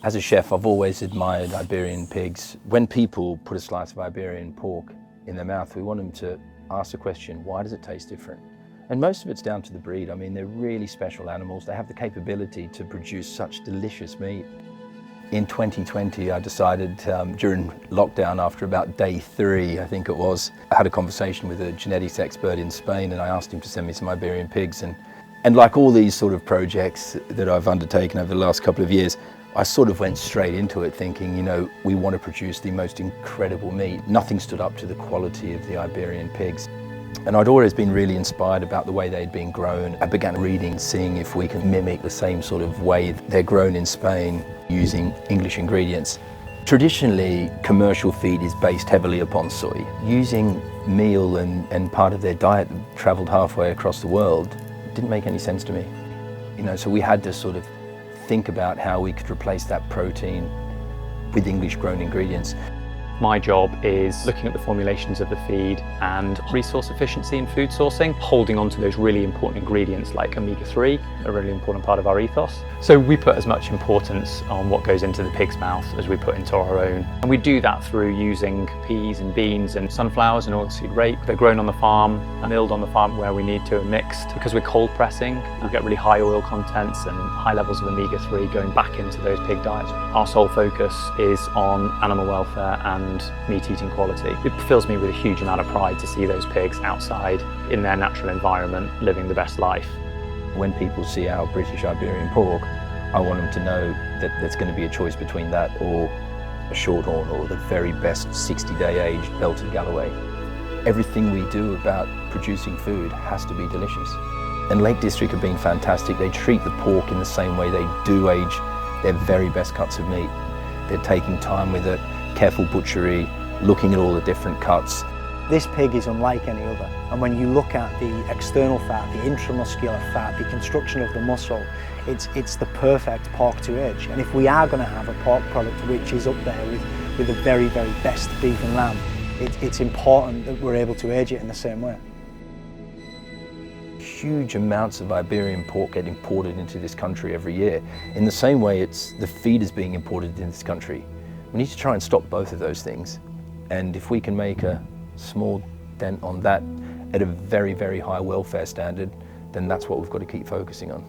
As a chef, I've always admired Iberian pigs. When people put a slice of Iberian pork in their mouth, we want them to ask the question, why does it taste different? And most of it's down to the breed. I mean, they're really special animals. They have the capability to produce such delicious meat. In 2020, I decided during lockdown, after about day 3, I think it was, I had a conversation with a genetics expert in Spain, and I asked him to send me some Iberian pigs. And like all these sort of projects that I've undertaken over the last couple of years, I sort of went straight into it thinking, you know, we want to produce the most incredible meat. Nothing stood up to the quality of the Iberian pigs. And I'd always been really inspired about the way they'd been grown. I began reading, seeing if we could mimic the same sort of way they're grown in Spain using English ingredients. Traditionally, commercial feed is based heavily upon soy. Using meal and part of their diet that travelled halfway across the world didn't make any sense to me. You know, so we had to sort of think about how we could replace that protein with English grown ingredients. My job is looking at the formulations of the feed and resource efficiency in food sourcing, holding on to those really important ingredients like omega-3, a really important part of our ethos. So we put as much importance on what goes into the pig's mouth as we put into our own. And we do that through using peas and beans and sunflowers and oilseed rape. They're grown on the farm, milled on the farm where we need to, and mixed. Because we're cold pressing, we get really high oil contents and high levels of omega-3 going back into those pig diets. Our sole focus is on animal welfare and meat-eating quality. It fills me with a huge amount of pride to see those pigs outside in their natural environment living the best life. When people see our British Iberian pork, I want them to know that there's going to be a choice between that or a shorthorn or the very best 60-day aged belted Galloway. Everything we do about producing food has to be delicious. And Lake District have been fantastic. They treat the pork in the same way they do age their very best cuts of meat. They're taking time with it, careful butchery, looking at all the different cuts. This pig is unlike any other, and when you look at the external fat, the intramuscular fat, the construction of the muscle, it's the perfect pork to age. And if we are going to have a pork product which is up there with the very, very best beef and lamb, it's important that we're able to age it in the same way. Huge amounts of Iberian pork get imported into this country every year. In the same way, the feed is being imported into this country. We need to try and stop both of those things. And if we can make a small dent on that at a very, very high welfare standard, then that's what we've got to keep focusing on.